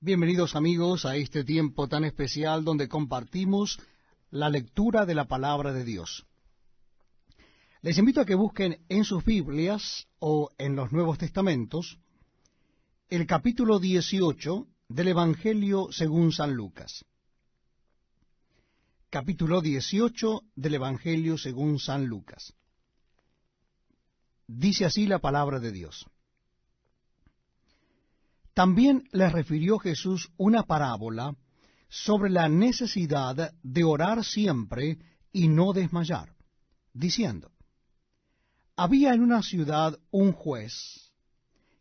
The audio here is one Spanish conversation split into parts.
Bienvenidos amigos a este tiempo tan especial donde compartimos la lectura de la palabra de Dios. Les invito a que busquen en sus Biblias o en los Nuevos Testamentos el capítulo 18 del Evangelio según San Lucas. Capítulo 18 del Evangelio según San Lucas. Dice así la palabra de Dios. También les refirió Jesús una parábola sobre la necesidad de orar siempre y no desmayar, diciendo, había en una ciudad un juez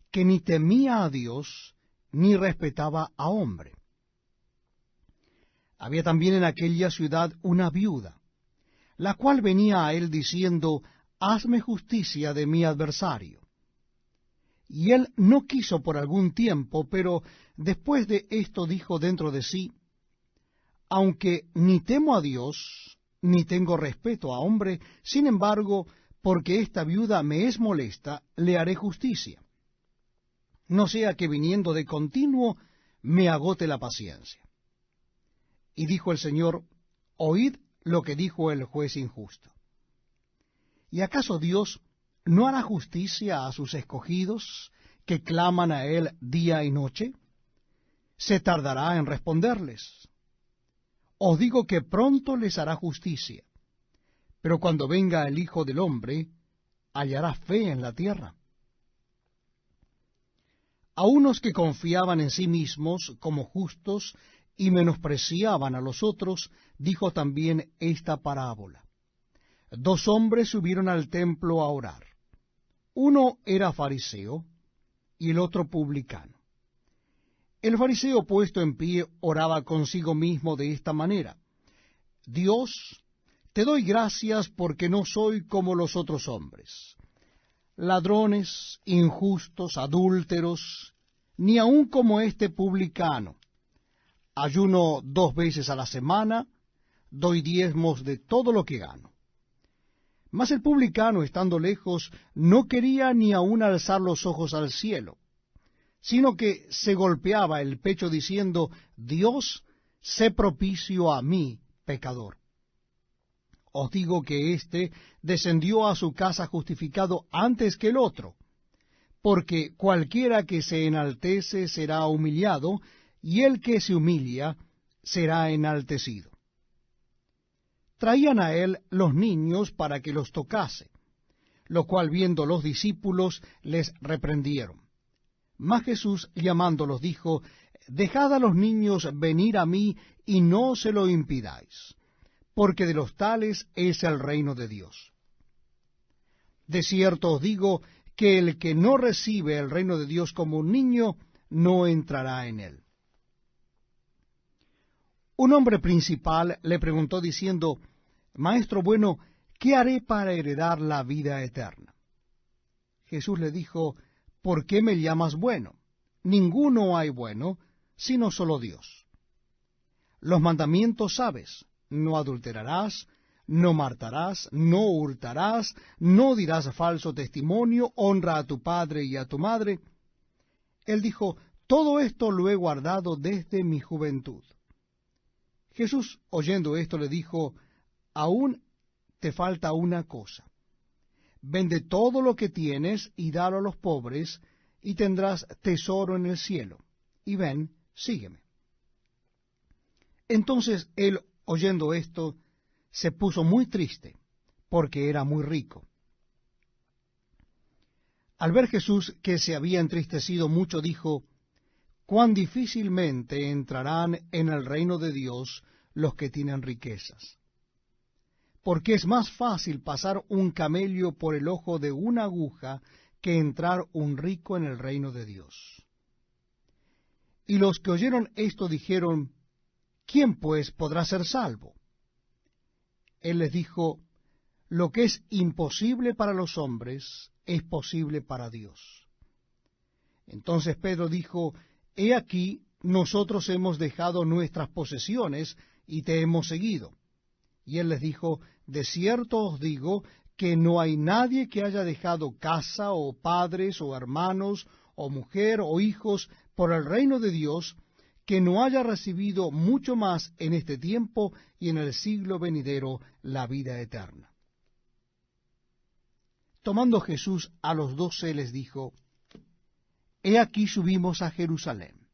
que ni temía a Dios ni respetaba a hombre. Había también en aquella ciudad una viuda, la cual venía a él diciendo, hazme justicia de mi adversario. Y él no quiso por algún tiempo, pero después de esto dijo dentro de sí, aunque ni temo a Dios, ni tengo respeto a hombre, sin embargo, porque esta viuda me es molesta, le haré justicia. No sea que viniendo de continuo me agote la paciencia. Y dijo el Señor, oíd lo que dijo el juez injusto. ¿Y acaso Dios no hará justicia a sus escogidos que claman a él día y noche? ¿Se tardará en responderles? Os digo que pronto les hará justicia. Pero cuando venga el Hijo del Hombre, ¿hallará fe en la tierra? A unos que confiaban en sí mismos como justos y menospreciaban a los otros, dijo también esta parábola. Dos hombres subieron al templo a orar. Uno era fariseo y el otro publicano. El fariseo puesto en pie oraba consigo mismo de esta manera. Dios, te doy gracias porque no soy como los otros hombres, ladrones, injustos, adúlteros, ni aun como este publicano. Ayuno 2 veces a la semana, doy diezmos de todo lo que gano. Mas el publicano, estando lejos, no quería ni aun alzar los ojos al cielo, sino que se golpeaba el pecho diciendo, Dios, sé propicio a mí, pecador. Os digo que éste descendió a su casa justificado antes que el otro, porque cualquiera que se enaltece será humillado, y el que se humilla será enaltecido. Traían a él los niños para que los tocase, lo cual viendo los discípulos les reprendieron. Mas Jesús llamándolos dijo, dejad a los niños venir a mí y no se lo impidáis, porque de los tales es el reino de Dios. De cierto os digo que el que no recibe el reino de Dios como un niño, no entrará en él. Un hombre principal le preguntó diciendo, Maestro bueno, ¿qué haré para heredar la vida eterna? Jesús le dijo, ¿por qué me llamas bueno? Ninguno hay bueno, sino solo Dios. Los mandamientos sabes, no adulterarás, no matarás, no hurtarás, no dirás falso testimonio, honra a tu padre y a tu madre. Él dijo, todo esto lo he guardado desde mi juventud. Jesús, oyendo esto, le dijo, aún te falta una cosa. Vende todo lo que tienes y dalo a los pobres, y tendrás tesoro en el cielo. Y ven, sígueme. Entonces él, oyendo esto, se puso muy triste, porque era muy rico. Al ver Jesús que se había entristecido mucho, dijo, cuán difícilmente entrarán en el reino de Dios los que tienen riquezas. Porque es más fácil pasar un camello por el ojo de una aguja que entrar un rico en el reino de Dios. Y los que oyeron esto dijeron, ¿quién pues podrá ser salvo? Él les dijo, lo que es imposible para los hombres es posible para Dios. Entonces Pedro dijo, he aquí, nosotros hemos dejado nuestras posesiones y te hemos seguido. Y él les dijo, de cierto os digo que no hay nadie que haya dejado casa o padres o hermanos o mujer o hijos por el reino de Dios, que no haya recibido mucho más en este tiempo y en el siglo venidero la vida eterna. Tomando Jesús a los 12 les dijo: He aquí subimos a Jerusalén,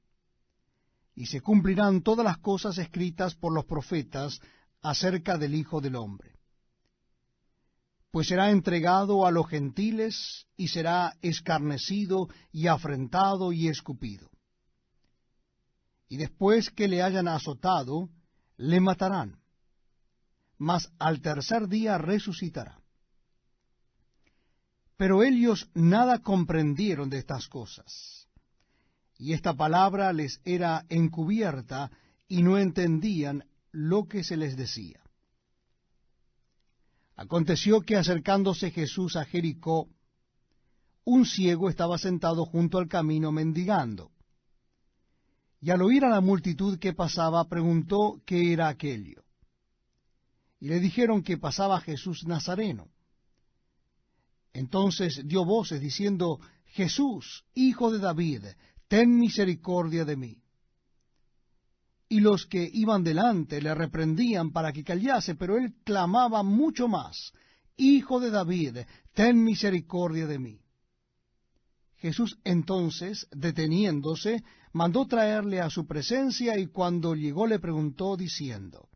y se cumplirán todas las cosas escritas por los profetas acerca del Hijo del Hombre. Pues será entregado a los gentiles, y será escarnecido, y afrentado, y escupido. Y después que le hayan azotado, le matarán, mas al tercer día resucitará. Pero ellos nada comprendieron de estas cosas, y esta palabra les era encubierta, y no entendían lo que se les decía. Aconteció que acercándose Jesús a Jericó, un ciego estaba sentado junto al camino mendigando. Y al oír a la multitud que pasaba, preguntó qué era aquello. Y le dijeron que pasaba Jesús Nazareno. Entonces dio voces diciendo: Jesús, Hijo de David, ten misericordia de mí. Y los que iban delante le reprendían para que callase, pero él clamaba mucho más: Hijo de David, ten misericordia de mí. Jesús entonces, deteniéndose, mandó traerle a su presencia, y cuando llegó le preguntó diciendo: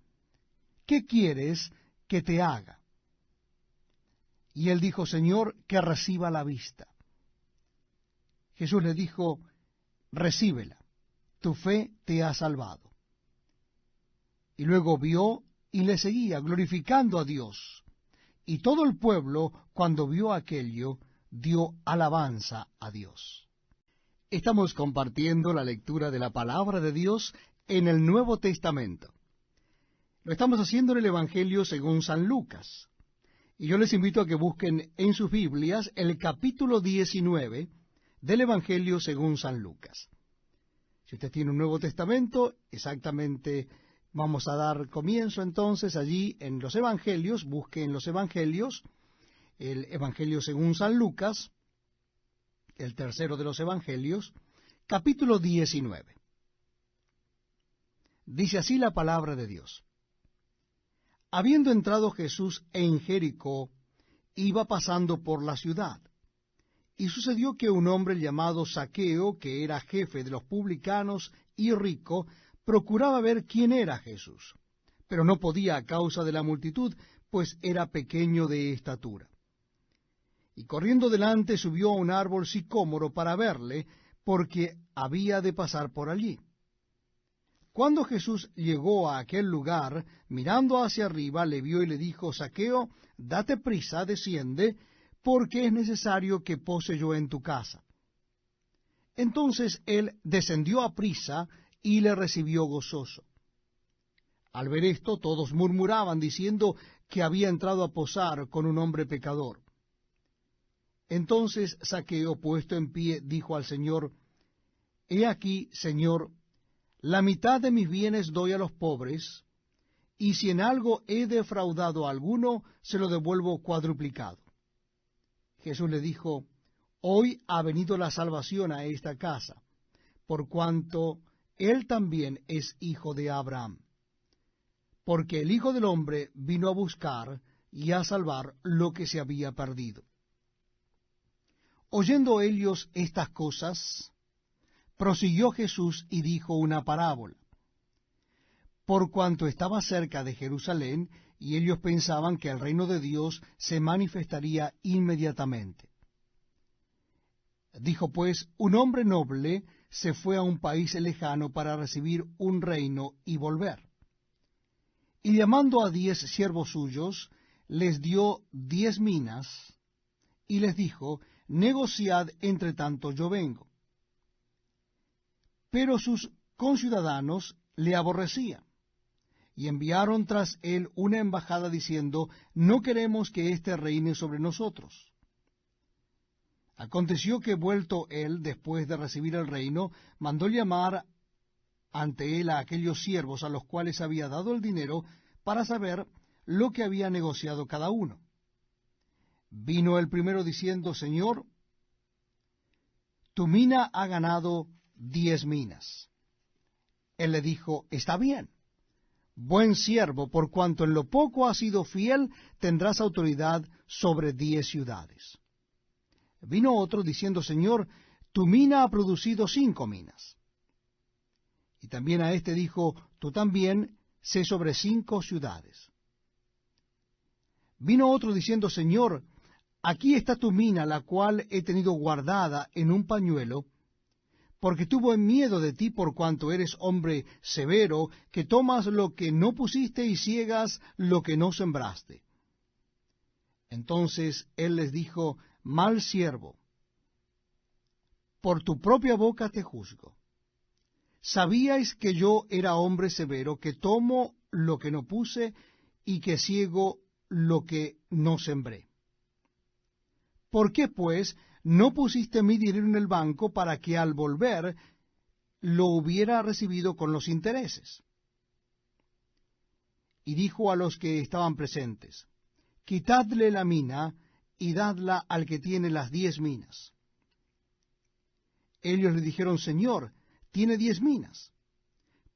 ¿Qué quieres que te haga? Y él dijo: Señor, que reciba la vista. Jesús le dijo: Recíbela, tu fe te ha salvado. Y luego vio y le seguía, glorificando a Dios. Y todo el pueblo, cuando vio aquello, dio alabanza a Dios. Estamos compartiendo la lectura de la palabra de Dios en el Nuevo Testamento. Lo estamos haciendo en el Evangelio según San Lucas. Y yo les invito a que busquen en sus Biblias el capítulo 19 del Evangelio según San Lucas. Si usted tiene un Nuevo Testamento, exactamente vamos a dar comienzo entonces allí en los Evangelios. Busque en los Evangelios el Evangelio según San Lucas, el tercero de los Evangelios, capítulo 19. Dice así la palabra de Dios. Habiendo entrado Jesús en Jericó, iba pasando por la ciudad. Y sucedió que un hombre llamado Zaqueo, que era jefe de los publicanos y rico, procuraba ver quién era Jesús, pero no podía a causa de la multitud, pues era pequeño de estatura. Y corriendo delante subió a un árbol sicómoro para verle, porque había de pasar por allí. Cuando Jesús llegó a aquel lugar, mirando hacia arriba, le vio y le dijo: Zaqueo, date prisa, desciende, porque es necesario que pose yo en tu casa. Entonces él descendió a prisa y le recibió gozoso. Al ver esto, todos murmuraban, diciendo que había entrado a posar con un hombre pecador. Entonces Zaqueo, puesto en pie, dijo al Señor: He aquí, Señor, la mitad de mis bienes doy a los pobres, y si en algo he defraudado a alguno, se lo devuelvo cuadruplicado. Jesús le dijo: Hoy ha venido la salvación a esta casa, por cuanto él también es hijo de Abraham. Porque el Hijo del Hombre vino a buscar y a salvar lo que se había perdido. Oyendo ellos estas cosas, prosiguió Jesús y dijo una parábola. Por cuanto estaba cerca de Jerusalén, y ellos pensaban que el reino de Dios se manifestaría inmediatamente. Dijo pues: un hombre noble se fue a un país lejano para recibir un reino y volver. Y llamando a 10 siervos suyos, les dio 10 minas, y les dijo: negociad entre tanto yo vengo. Pero sus conciudadanos le aborrecían, y enviaron tras él una embajada diciendo: no queremos que éste reine sobre nosotros. Aconteció que, vuelto él, después de recibir el reino, mandó llamar ante él a aquellos siervos a los cuales había dado el dinero, para saber lo que había negociado cada uno. Vino el primero diciendo: Señor, tu mina ha ganado 10 minas. Él le dijo, está bien, buen siervo, por cuanto en lo poco has sido fiel, tendrás autoridad sobre 10 ciudades. Vino otro diciendo, Señor, tu mina ha producido 5 minas. Y también a éste dijo, tú también sé sobre 5 ciudades. Vino otro diciendo, Señor, aquí está tu mina, la cual he tenido guardada en un pañuelo, porque tuvo miedo de ti por cuanto eres hombre severo, que tomas lo que no pusiste y ciegas lo que no sembraste. Entonces él les dijo, mal siervo, por tu propia boca te juzgo. ¿Sabíais que yo era hombre severo, que tomo lo que no puse y que ciego lo que no sembré? ¿Por qué, pues, no pusiste mi dinero en el banco para que al volver lo hubiera recibido con los intereses? Y dijo a los que estaban presentes, quitadle la mina y dadla al que tiene las 10 minas. Ellos le dijeron, Señor, tiene 10 minas.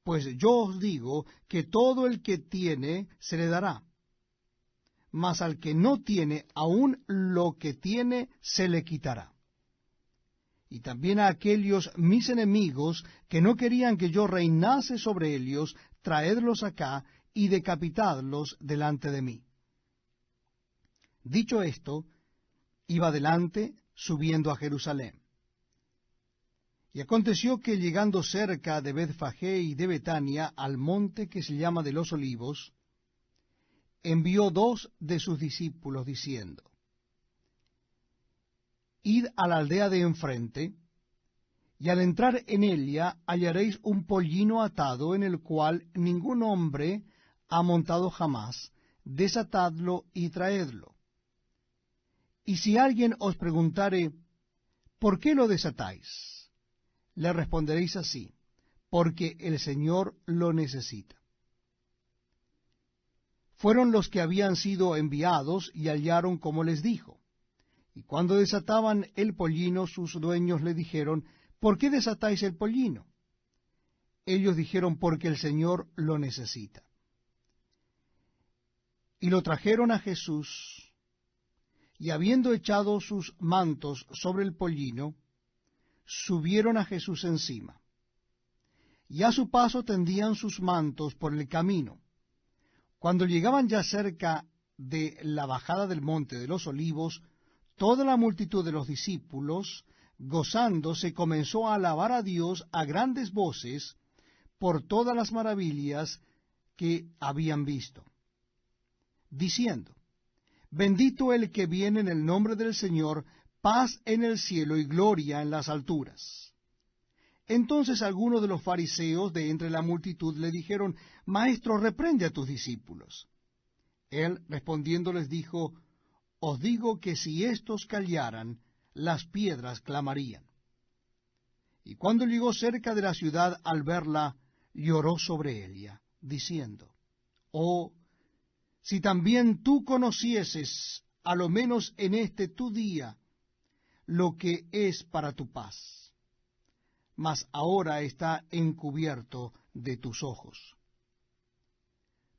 Pues yo os digo que todo el que tiene se le dará, mas al que no tiene, aun lo que tiene se le quitará. Y también a aquellos mis enemigos que no querían que yo reinase sobre ellos, traedlos acá y decapitadlos delante de mí. Dicho esto, iba adelante, subiendo a Jerusalén. Y aconteció que llegando cerca de Betfagé y de Betania, al monte que se llama de los Olivos, envió 2 de sus discípulos, diciendo, id a la aldea de enfrente, y al entrar en ella hallaréis un pollino atado, en el cual ningún hombre ha montado jamás, desatadlo y traedlo. Y si alguien os preguntare, ¿por qué lo desatáis?, le responderéis así, porque el Señor lo necesita. Fueron los que habían sido enviados y hallaron como les dijo. Y cuando desataban el pollino, sus dueños le dijeron, ¿por qué desatáis el pollino? Ellos dijeron, porque el Señor lo necesita. Y lo trajeron a Jesús, y habiendo echado sus mantos sobre el pollino, subieron a Jesús encima. Y a su paso tendían sus mantos por el camino. Cuando llegaban ya cerca de la bajada del monte de los Olivos, toda la multitud de los discípulos, gozándose, comenzó a alabar a Dios a grandes voces por todas las maravillas que habían visto, diciendo, bendito el que viene en el nombre del Señor, paz en el cielo y gloria en las alturas. Entonces algunos de los fariseos de entre la multitud le dijeron, Maestro, reprende a tus discípulos. Él respondiendo les dijo, os digo que si éstos callaran, las piedras clamarían. Y cuando llegó cerca de la ciudad, al verla, lloró sobre ella, diciendo, oh, si también tú conocieses, a lo menos en este tu día, lo que es para tu paz, mas ahora está encubierto de tus ojos.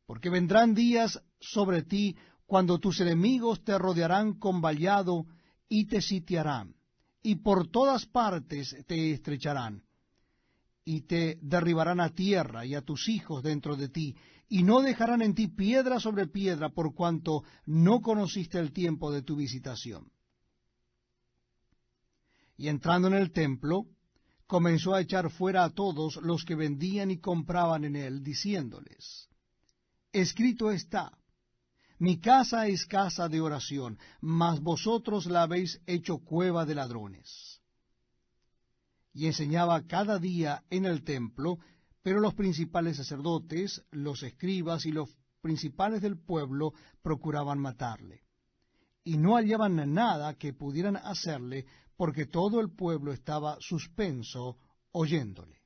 Porque vendrán días sobre ti cuando tus enemigos te rodearán con vallado y te sitiarán, y por todas partes te estrecharán, y te derribarán a tierra y a tus hijos dentro de ti, y no dejarán en ti piedra sobre piedra, por cuanto no conociste el tiempo de tu visitación. Y entrando en el templo, comenzó a echar fuera a todos los que vendían y compraban en él, diciéndoles, escrito está, mi casa es casa de oración, mas vosotros la habéis hecho cueva de ladrones. Y enseñaba cada día en el templo, pero los principales sacerdotes, los escribas y los principales del pueblo procuraban matarle. Y no hallaban nada que pudieran hacerle, porque todo el pueblo estaba suspenso oyéndole.